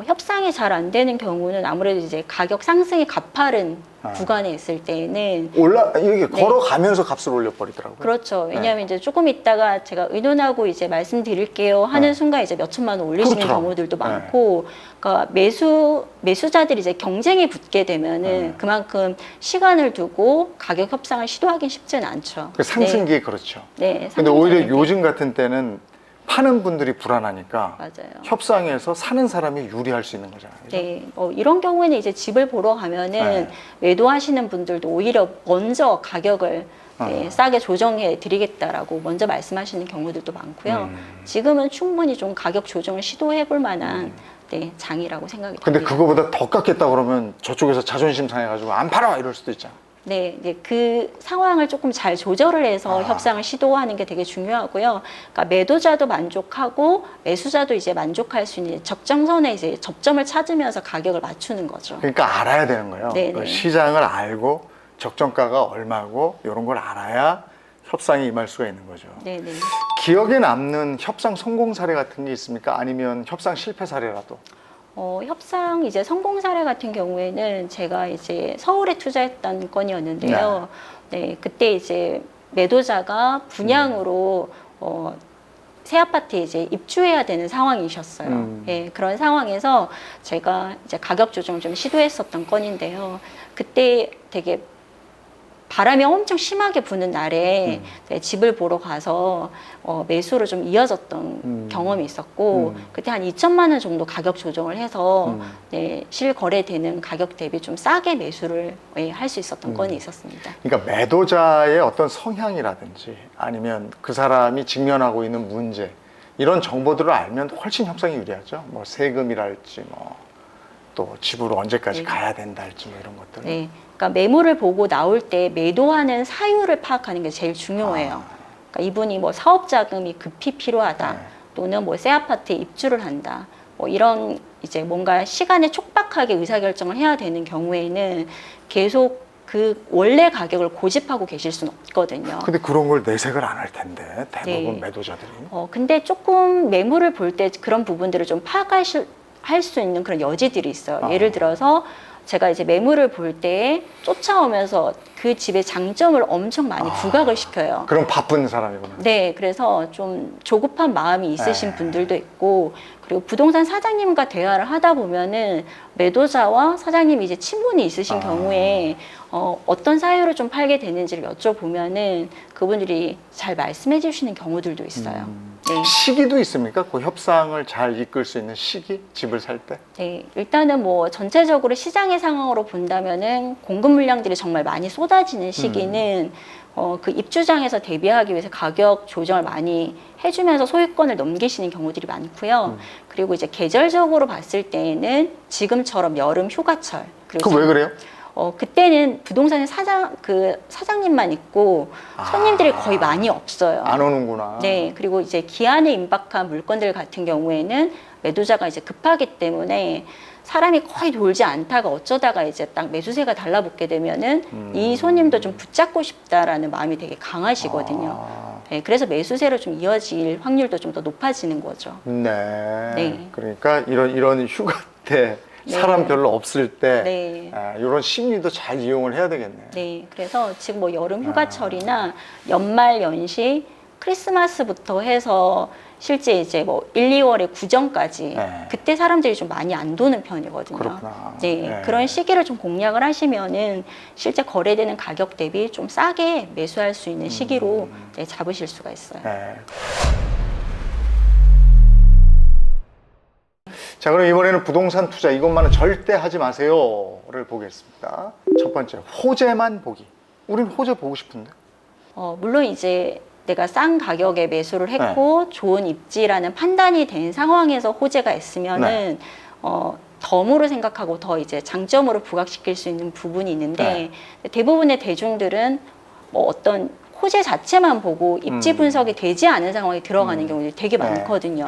협상이 잘 안 되는 경우는 아무래도 이제 가격 상승이 가파른 아. 구간에 있을 때는 이렇게 네. 걸어가면서 값을 올려버리더라고요. 그렇죠. 왜냐하면 이제 조금 있다가 제가 의논하고 이제 말씀드릴게요 하는 순간 이제 몇 천만 원 올리시는 그렇더라고요. 경우들도 많고, 그러니까 매수자들이 이제 경쟁이 붙게 되면은 그만큼 시간을 두고 가격 협상을 시도하긴 쉽지는 않죠. 그 상승기에 그렇죠. 네. 근데 오히려 상승기에. 요즘 같은 때는 파는 분들이 불안하니까 맞아요. 협상에서 사는 사람이 유리할 수 있는 거잖아요. 그죠? 네, 이런 경우에는 이제 집을 보러 가면은 네. 매도하시는 분들도 오히려 먼저 가격을 네, 싸게 조정해 드리겠다라고 먼저 말씀하시는 경우들도 많고요. 지금은 충분히 좀 가격 조정을 시도해 볼 만한 네, 장이라고 생각이 근데 듭니다. 그거보다 더 깎겠다 그러면 저쪽에서 자존심 상해가지고 안 팔아 이럴 수도 있잖아. 네, 이제 그 상황을 조금 잘 조절을 해서 아. 협상을 시도하는 게 되게 중요하고요. 그러니까 매도자도 만족하고 매수자도 이제 만족할 수 있는 적정선에 이제 접점을 찾으면서 가격을 맞추는 거죠. 그러니까 알아야 되는 거예요. 네네. 그 시장을 알고 적정가가 얼마고 이런 걸 알아야 협상에 임할 수가 있는 거죠. 네, 네. 기억에 남는 협상 성공 사례 같은 게 있습니까? 아니면 협상 실패 사례라도? 협상 이제 성공 사례 같은 경우에는 제가 이제 서울에 투자했던 건이었는데요. 네, 그때 이제 매도자가 분양으로 새 아파트에 이제 입주해야 되는 상황이셨어요. 예, 그런 상황에서 제가 이제 가격 조정을 좀 시도했었던 건인데요. 그때 되게 바람이 엄청 심하게 부는 날에 네, 집을 보러 가서 매수로 좀 이어졌던 경험이 있었고 그때 한 2천만 원 정도 가격 조정을 해서 네, 실거래되는 가격 대비 좀 싸게 매수를 할 수 있었던 건이 있었습니다. 그러니까 매도자의 어떤 성향이라든지 아니면 그 사람이 직면하고 있는 문제 이런 정보들을 알면 훨씬 협상이 유리하죠. 뭐 세금이랄지 뭐 또 집으로 언제까지 네. 가야 된다 할지 뭐 이런 것들. 네, 그러니까 매물을 보고 나올 때 매도하는 사유를 파악하는 게 제일 중요해요. 그러니까 이분이 뭐 사업 자금이 급히 필요하다, 네. 또는 뭐 새 아파트에 입주를 한다, 뭐 이런 이제 뭔가 시간에 촉박하게 의사결정을 해야 되는 경우에는 계속 그 원래 가격을 고집하고 계실 수는 없거든요. 근데 그런 걸 내색을 안 할 텐데 대부분 네. 매도자들이. 근데 조금 매물을 볼 때 그런 부분들을 좀 할 수 있는 그런 여지들이 있어요. 예를 들어서 제가 이제 매물을 볼 때 쫓아오면서 그 집의 장점을 엄청 많이 부각을 시켜요. 그럼 바쁜 사람이구나. 네, 그래서 좀 조급한 마음이 있으신 네. 분들도 있고, 그리고 부동산 사장님과 대화를 하다 보면은 매도자와 사장님이 이제 친분이 있으신 경우에 어떤 사유로 좀 팔게 되는지를 여쭤보면은 그분들이 잘 말씀해 주시는 경우들도 있어요. 네. 시기도 있습니까? 그 협상을 잘 이끌 수 있는 시기? 집을 살 때? 네, 일단은 뭐 전체적으로 시장의 상황으로 본다면은 공급 물량들이 정말 많이 쏟아지는 시기는 그 입주장에서 대비하기 위해서 가격 조정을 많이 해주면서 소유권을 넘기시는 경우들이 많고요. 그리고 이제 계절적으로 봤을 때에는 지금처럼 여름 휴가철 그리고 그 왜 그래요? 그때는 부동산의 사장님만 있고 손님들이 거의 많이 없어요. 안 오는구나. 네, 그리고 이제 기한에 임박한 물건들 같은 경우에는 매도자가 이제 급하기 때문에 사람이 거의 돌지 않다가 어쩌다가 이제 딱 매수세가 달라붙게 되면은 이 손님도 좀 붙잡고 싶다라는 마음이 되게 강하시거든요. 네, 그래서 매수세로 좀 이어질 확률도 좀 더 높아지는 거죠. 네. 네. 그러니까 이런 휴가 때 네. 사람 별로 없을 때 네. 이런 심리도 잘 이용을 해야 되겠네. 네, 그래서 지금 뭐 여름 휴가철이나 연말 연시, 크리스마스부터 해서 실제 이제 뭐 1, 2월에 구정까지 네. 그때 사람들이 좀 많이 안 도는 편이거든요. 그렇구나. 네, 네. 그런 시기를 좀 공략을 하시면은 실제 거래되는 가격 대비 좀 싸게 매수할 수 있는 시기로 네, 잡으실 수가 있어요. 네. 자, 그럼 이번에는 부동산 투자 이것만은 절대 하지 마세요를 보겠습니다. 첫 번째, 호재만 보기. 우린 호재 보고 싶은데. 물론 이제 내가 싼 가격에 매수를 했고 좋은 입지라는 판단이 된 상황에서 호재가 있으면은 덤으로 생각하고 더 이제 장점으로 부각시킬 수 있는 부분이 있는데 대부분의 대중들은 뭐 어떤 호재 자체만 보고 입지 분석이 되지 않은 상황에 들어가는 경우들이 되게 많거든요.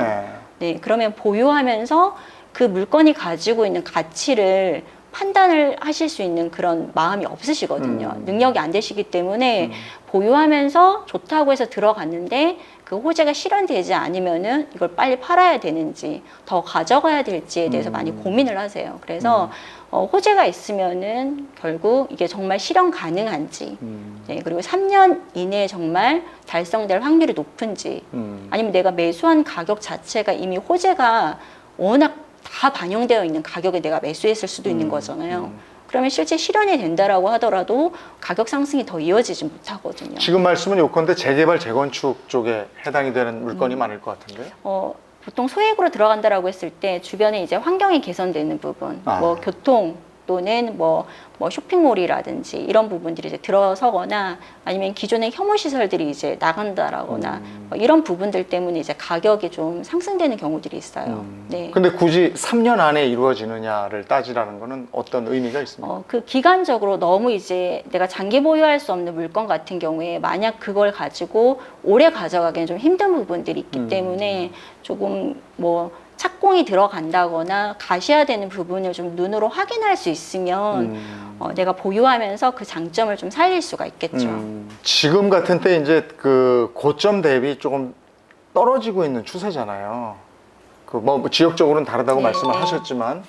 네, 그러면 보유하면서 그 물건이 가지고 있는 가치를 판단을 하실 수 있는 그런 마음이 없으시거든요. 능력이 안 되시기 때문에 보유하면서 좋다고 해서 들어갔는데 그 호재가 실현되지 않으면은 이걸 빨리 팔아야 되는지 더 가져가야 될지에 대해서 많이 고민을 하세요. 그래서 호재가 있으면은 결국 이게 정말 실현 가능한지, 네, 그리고 3년 이내에 정말 달성될 확률이 높은지, 아니면 내가 매수한 가격 자체가 이미 호재가 워낙 다 반영되어 있는 가격에 내가 매수했을 수도 있는 거잖아요. 그러면 실제 실현이 된다라고 하더라도 가격 상승이 더 이어지지 못하거든요. 지금 말씀은 요컨대 재개발, 재건축 쪽에 해당이 되는 물건이 많을 것 같은데요? 보통 소액으로 들어간다라고 했을 때 주변에 이제 환경이 개선되는 부분, 뭐 교통, 또는 뭐 쇼핑몰이라든지 이런 부분들이 이제 들어서거나 아니면 기존의 혐오 시설들이 이제 나간다라거나 뭐 이런 부분들 때문에 이제 가격이 좀 상승되는 경우들이 있어요. 네. 근데 굳이 3년 안에 이루어지느냐를 따지라는 거는 어떤 의미가 있습니까? 그 기간적으로 너무 이제 내가 장기 보유할 수 없는 물건 같은 경우에 만약 그걸 가지고 오래 가져가기는 좀 힘든 부분들이 있기 때문에 조금 뭐 착공이 들어간다거나 가셔야되는 부분을 좀 눈으로 확인할 수 있으면 내가 보유하면서 그 장점을 좀 살릴 수가 있겠죠. 지금 같은 때 이제 그 고점 대비 조금 떨어지고 있는 추세잖아요. 그 뭐 지역적으로는 다르다고 네, 말씀을 네. 하셨지만,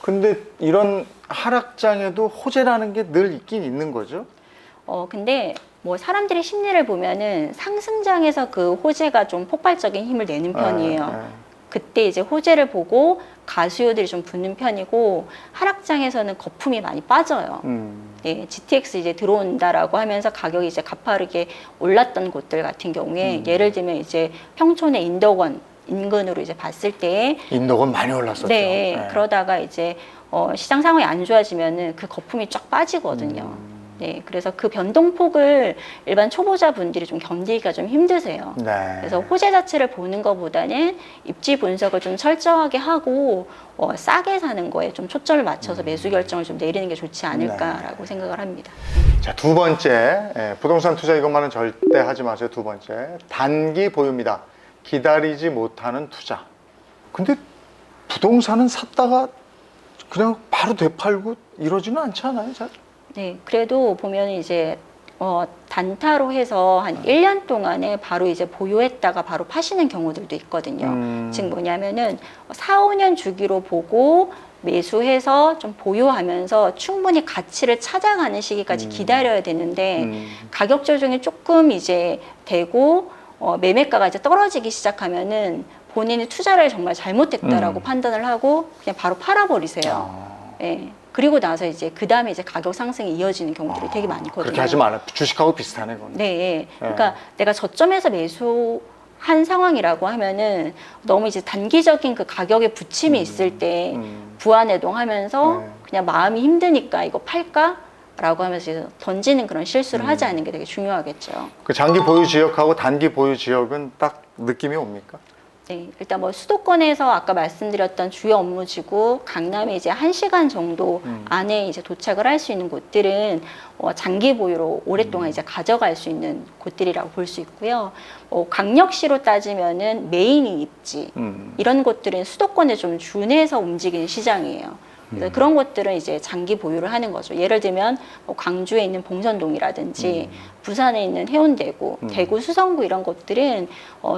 근데 이런 하락장에도 호재라는 게 늘 있긴 있는 거죠. 근데 뭐 사람들의 심리를 보면은 상승장에서 그 호재가 좀 폭발적인 힘을 내는 편이에요. 그때 이제 호재를 보고 가수요들이 좀 붙는 편이고 하락장에서는 거품이 많이 빠져요. 네, GTX 이제 들어온다라고 하면서 가격이 이제 가파르게 올랐던 곳들 같은 경우에 예를 들면 이제 평촌의 인덕원 인근으로 이제 봤을 때 인덕은 많이 올랐었죠. 네, 그러다가 이제 시장 상황이 안 좋아지면은 그 거품이 쫙 빠지거든요. 네, 그래서 그 변동폭을 일반 초보자분들이 좀 견디기가 좀 힘드세요. 네. 그래서 호재 자체를 보는 것보다는 입지 분석을 좀 철저하게 하고 싸게 사는 거에 좀 초점을 맞춰서 매수 결정을 좀 내리는 게 좋지 않을까라고 생각을 합니다. 자, 두 번째, 부동산 투자 이것만은 절대 하지 마세요. 두 번째, 단기 보유입니다. 기다리지 못하는 투자. 근데 부동산은 샀다가 그냥 바로 되팔고 이러지는 않지 않아요? 잘? 네, 그래도 보면 이제 단타로 해서 한 1년 동안에 바로 이제 보유했다가 바로 파시는 경우들도 있거든요. 즉 뭐냐면은 4, 5년 주기로 보고 매수해서 좀 보유하면서 충분히 가치를 찾아가는 시기까지 기다려야 되는데 가격 조정이 조금 이제 되고 매매가가 이제 떨어지기 시작하면은 본인이 투자를 정말 잘못했다라고 판단을 하고 그냥 바로 팔아버리세요. 예. 그리고 나서 이제 그 다음에 이제 가격 상승이 이어지는 경우들이 되게 많거든요. 그렇게 하지 말아요. 주식하고 비슷하네, 그건. 네. 그러니까 내가 저점에서 매수한 상황이라고 하면은 너무 이제 단기적인 그 가격의 부침이 있을 때 부안해동하면서 그냥 마음이 힘드니까 이거 팔까? 라고 하면서 이제 던지는 그런 실수를 하지 않는 게 되게 중요하겠죠. 그 장기 보유 지역하고 단기 보유 지역은 딱 느낌이 옵니까? 네, 일단 뭐 수도권에서 아까 말씀드렸던 주요 업무지구 강남에 이제 1시간 정도 안에 이제 도착을 할 수 있는 곳들은 장기 보유로 오랫동안 이제 가져갈 수 있는 곳들이라고 볼 수 있고요. 강력시로 따지면은 메인이 입지 이런 곳들은 수도권에 좀 준해서 움직이는 시장이에요. 그래서 그런 곳들은 이제 장기 보유를 하는 거죠. 예를 들면 광주에 있는 봉선동이라든지 부산에 있는 해운대구, 대구 수성구 이런 곳들은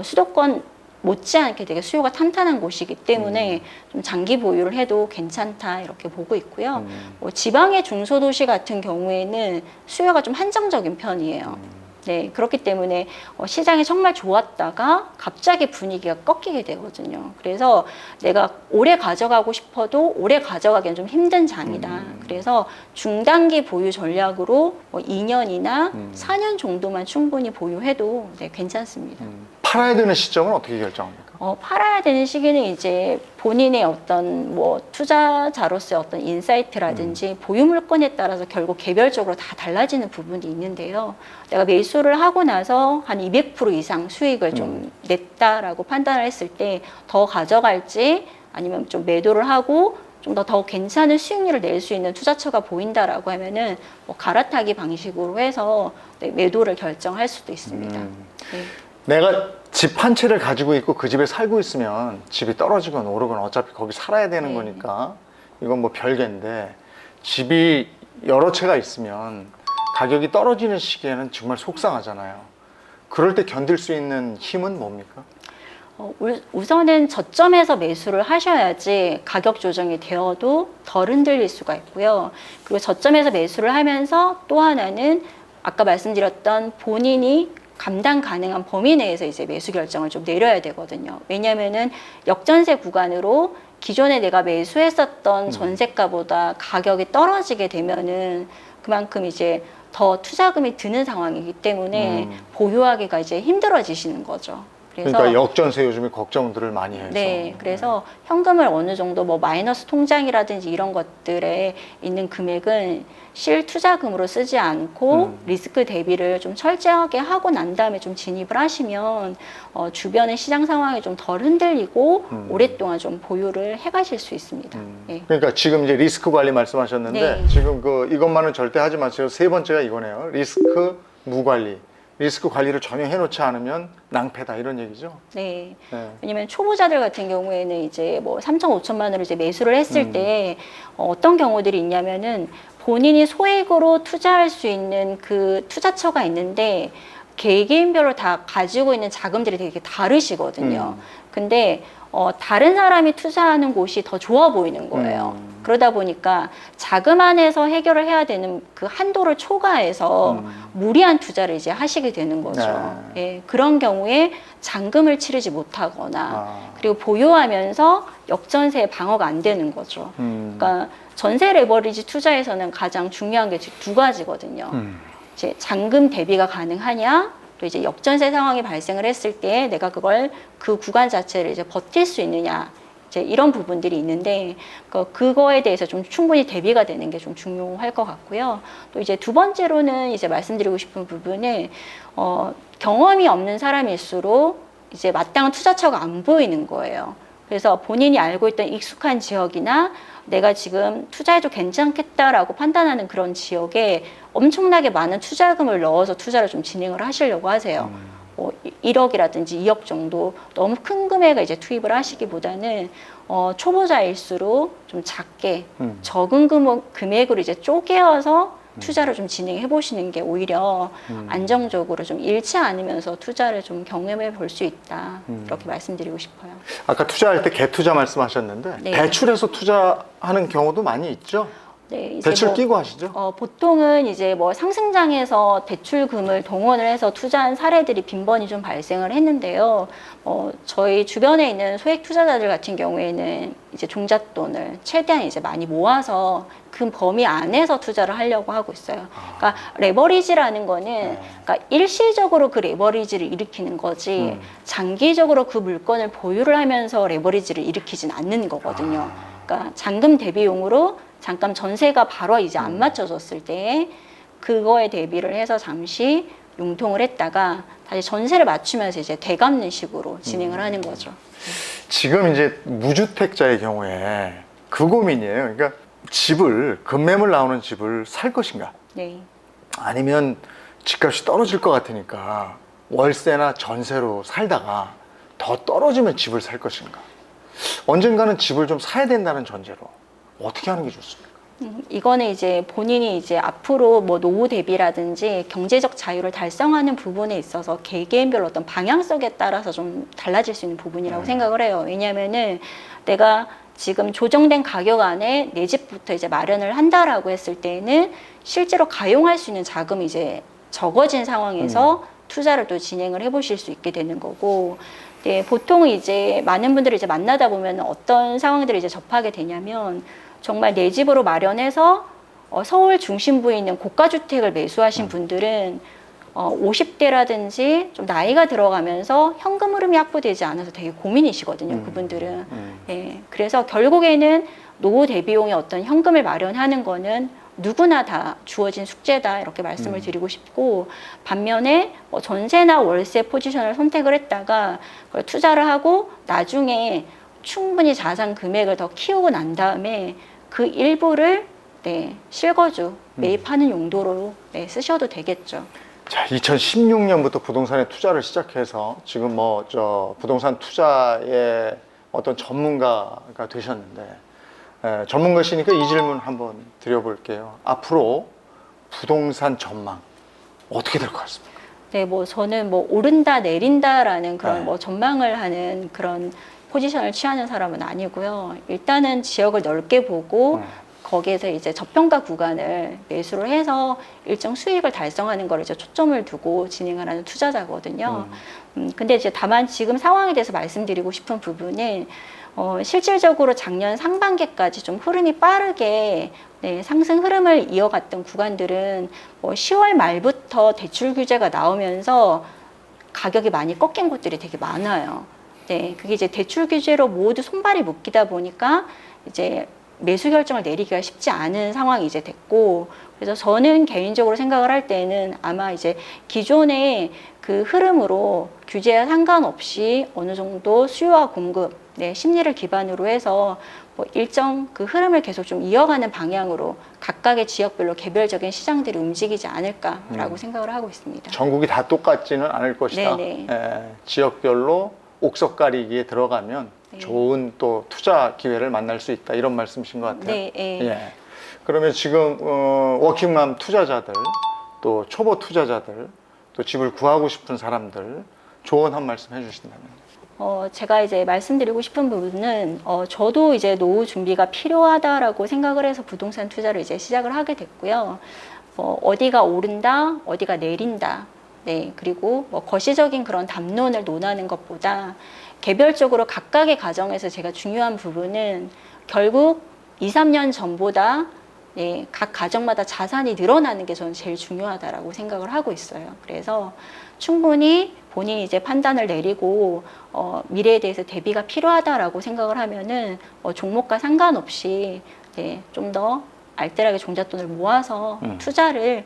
수도권 못지않게 되게 수요가 탄탄한 곳이기 때문에 좀 장기 보유를 해도 괜찮다 이렇게 보고 있고요. 지방의 중소도시 같은 경우에는 수요가 좀 한정적인 편이에요. 네, 그렇기 때문에 시장이 정말 좋았다가 갑자기 분위기가 꺾이게 되거든요. 그래서 내가 오래 가져가고 싶어도 오래 가져가기는 좀 힘든 장이다. 그래서 중단기 보유 전략으로 2년이나 4년 정도만 충분히 보유해도 네, 괜찮습니다. 팔아야 되는 시점은 어떻게 결정합니까? 팔아야 되는 시기는 이제 본인의 어떤 뭐 투자자로서의 어떤 인사이트라든지 보유 물건에 따라서 결국 개별적으로 다 달라지는 부분이 있는데요. 내가 매수를 하고 나서 한 200% 이상 수익을 좀 냈다라고 판단을 했을 때 더 가져갈지 아니면 좀 매도를 하고 좀 더 괜찮은 수익률을 낼 수 있는 투자처가 보인다라고 하면은 뭐 갈아타기 방식으로 해서 네, 매도를 결정할 수도 있습니다. 네. 내가 집 한 채를 가지고 있고 그 집에 살고 있으면 집이 떨어지건 오르건 어차피 거기 살아야 되는 거니까 이건 뭐 별개인데, 집이 여러 채가 있으면 가격이 떨어지는 시기에는 정말 속상하잖아요. 그럴 때 견딜 수 있는 힘은 뭡니까? 우선은 저점에서 매수를 하셔야지 가격 조정이 되어도 덜 흔들릴 수가 있고요. 그리고 저점에서 매수를 하면서 또 하나는 아까 말씀드렸던 본인이 감당 가능한 범위 내에서 이제 매수 결정을 좀 내려야 되거든요. 왜냐하면은 역전세 구간으로 기존에 내가 매수했었던 전세가보다 가격이 떨어지게 되면은 그만큼 이제 더 투자금이 드는 상황이기 때문에 보유하기가 이제 힘들어지시는 거죠. 그래서 그러니까 역전세 요즘에 걱정들을 많이 해서. 네, 그래서 현금을 어느 정도 뭐 마이너스 통장이라든지 이런 것들에 있는 금액은 실투자금으로 쓰지 않고 리스크 대비를 좀 철저하게 하고 난 다음에 좀 진입을 하시면 주변의 시장 상황이 좀 덜 흔들리고 오랫동안 좀 보유를 해가실 수 있습니다. 예. 그러니까 지금 이제 리스크 관리 말씀하셨는데 네. 지금 이것만은 절대 하지 마세요. 세 번째가 이거네요. 리스크 무관리. 리스크 관리를 전혀 해놓지 않으면 낭패다 이런 얘기죠. 네. 네. 왜냐면 초보자들 같은 경우에는 이제 뭐 3천, 5천만 원을 이제 매수를 했을 때 어떤 경우들이 있냐면은 본인이 소액으로 투자할 수 있는 그 투자처가 있는데 개개인별로 다 가지고 있는 자금들이 되게 다르시거든요. 근데 다른 사람이 투자하는 곳이 더 좋아 보이는 거예요. 그러다 보니까 자금 안에서 해결을 해야 되는 그 한도를 초과해서 무리한 투자를 이제 하시게 되는 거죠. 예, 그런 경우에 잔금을 치르지 못하거나 그리고 보유하면서 역전세 방어가 안 되는 거죠. 그러니까 전세 레버리지 투자에서는 가장 중요한 게 두 가지거든요. 이제 잔금 대비가 가능하냐, 또 이제 역전세 상황이 발생을 했을 때 내가 그걸 그 구간 자체를 이제 버틸 수 있느냐, 이제 이런 부분들이 있는데 그거에 대해서 좀 충분히 대비가 되는 게 좀 중요할 것 같고요. 또 이제 두 번째로는 이제 말씀드리고 싶은 부분은 경험이 없는 사람일수록 이제 마땅한 투자처가 안 보이는 거예요. 그래서 본인이 알고 있던 익숙한 지역이나 내가 지금 투자해도 괜찮겠다라고 판단하는 그런 지역에 엄청나게 많은 투자금을 넣어서 투자를 좀 진행을 하시려고 하세요. 뭐 1억이라든지 2억 정도 너무 큰 금액을 이제 투입을 하시기보다는 초보자일수록 좀 작게 적은 금액으로 이제 쪼개어서 투자를 좀 진행해 보시는 게 오히려 안정적으로 좀 잃지 않으면서 투자를 좀 경험해 볼 수 있다. 이렇게 말씀드리고 싶어요. 아까 투자할 때 갭투자 말씀하셨는데 네. 대출해서 투자하는 경우도 많이 있죠. 네, 이제 대출 뭐, 끼고 하시죠. 보통은 이제 뭐 상승장에서 대출금을 동원을 해서 투자한 사례들이 빈번히 좀 발생을 했는데요. 저희 주변에 있는 소액 투자자들 같은 경우에는 이제 종잣돈을 최대한 이제 많이 모아서 그 범위 안에서 투자를 하려고 하고 있어요. 그러니까 레버리지라는 거는 그러니까 일시적으로 그 레버리지를 일으키는 거지 장기적으로 그 물건을 보유를 하면서 레버리지를 일으키진 않는 거거든요. 그러니까 잔금 대비용으로 잠깐 전세가 바로 이제 안 맞춰졌을 때 그거에 대비를 해서 잠시 융통을 했다가 다시 전세를 맞추면서 이제 되갚는 식으로 진행을 하는 거죠. 지금 이제 무주택자의 경우에 그 고민이에요. 그러니까 집을 급매물 나오는 집을 살 것인가? 네. 아니면 집값이 떨어질 것 같으니까 월세나 전세로 살다가 더 떨어지면 집을 살 것인가? 언젠가는 집을 좀 사야 된다는 전제로 어떻게 하는 게 좋습니까? 이거는 이제 본인이 이제 앞으로 뭐 노후 대비라든지 경제적 자유를 달성하는 부분에 있어서 개개인별로 어떤 방향성에 따라서 좀 달라질 수 있는 부분이라고 생각을 해요. 왜냐하면은 내가 지금 조정된 가격 안에 내 집부터 이제 마련을 한다라고 했을 때는 실제로 가용할 수 있는 자금이 이제 적어진 상황에서 투자를 또 진행을 해보실 수 있게 되는 거고, 네, 보통 이제 많은 분들을 이제 만나다 보면 어떤 상황들을 이제 접하게 되냐면 정말 내 집으로 마련해서 서울 중심부에 있는 고가주택을 매수하신 분들은 50대라든지 좀 나이가 들어가면서 현금 흐름이 확보되지 않아서 되게 고민이시거든요. 그분들은. 예, 그래서 결국에는 노후 대비용의 어떤 현금을 마련하는 거는 누구나 다 주어진 숙제다 이렇게 말씀을 드리고 싶고, 반면에 전세나 월세 포지션을 선택을 했다가 그걸 투자를 하고 나중에 충분히 자산 금액을 더 키우고 난 다음에 그 일부를 네, 실거주 매입하는 용도로 네, 쓰셔도 되겠죠. 자, 2016년부터 부동산에 투자를 시작해서 지금 부동산 투자의 어떤 전문가가 되셨는데, 전문가시니까 이 질문 한번 드려볼게요. 앞으로 부동산 전망 어떻게 될 것 같습니까? 네, 저는 오른다 내린다라는 그런 네. 전망을 하는 그런 포지션을 취하는 사람은 아니고요. 일단은 지역을 넓게 보고 거기에서 이제 저평가 구간을 매수를 해서 일정 수익을 달성하는 걸 이제 초점을 두고 진행을 하는 투자자거든요. 근데 이제 다만 지금 상황에 대해서 말씀드리고 싶은 부분은 실질적으로 작년 상반기까지 좀 흐름이 빠르게 네, 상승 흐름을 이어갔던 구간들은 10월 말부터 대출 규제가 나오면서 가격이 많이 꺾인 곳들이 되게 많아요. 네, 그게 이제 대출 규제로 모두 손발이 묶이다 보니까 이제 매수 결정을 내리기가 쉽지 않은 상황이 이제 됐고, 그래서 저는 개인적으로 생각을 할 때는 아마 이제 기존의 그 흐름으로 규제와 상관없이 어느 정도 수요와 공급, 네, 심리를 기반으로 해서 뭐 일정 그 흐름을 계속 좀 이어가는 방향으로 각각의 지역별로 개별적인 시장들이 움직이지 않을까라고 생각을 하고 있습니다. 전국이 다 똑같지는 않을 것이다. 네네. 예, 지역별로 옥석 가리기에 들어가면 네. 좋은 또 투자 기회를 만날 수 있다. 이런 말씀이신 것 같아요. 네, 예. 예. 그러면 지금 워킹맘 투자자들, 또 초보 투자자들, 또 집을 구하고 싶은 사람들 조언 한 말씀 해주신다면. 제가 이제 말씀드리고 싶은 부분은, 저도 이제 노후 준비가 필요하다라고 생각을 해서 부동산 투자를 이제 시작을 하게 됐고요. 어디가 오른다, 어디가 내린다. 네, 그리고 뭐 거시적인 그런 담론을 논하는 것보다 개별적으로 각각의 가정에서 제가 중요한 부분은 결국 2, 3년 전보다 네, 각 가정마다 자산이 늘어나는 게 저는 제일 중요하다라고 생각을 하고 있어요. 그래서 충분히 본인이 이제 판단을 내리고 미래에 대해서 대비가 필요하다라고 생각을 하면은 종목과 상관없이 네, 좀 더 알뜰하게 종잣돈을 모아서 투자를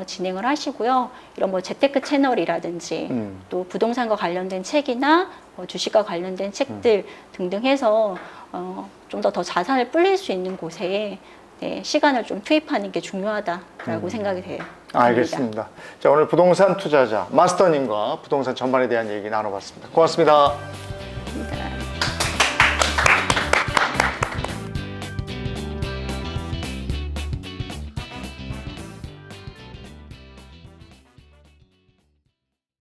진행을 하시고요. 이런 뭐 재테크 채널이라든지 또 부동산과 관련된 책이나 주식과 관련된 책들 등등 해서 좀 더 자산을 불릴 수 있는 곳에 네, 시간을 좀 투입하는 게 중요하다라고 생각이 돼요. 알겠습니다. 자, 오늘 부동산 투자자 마스터님과 부동산 전반에 대한 얘기 나눠봤습니다. 고맙습니다. 감사합니다.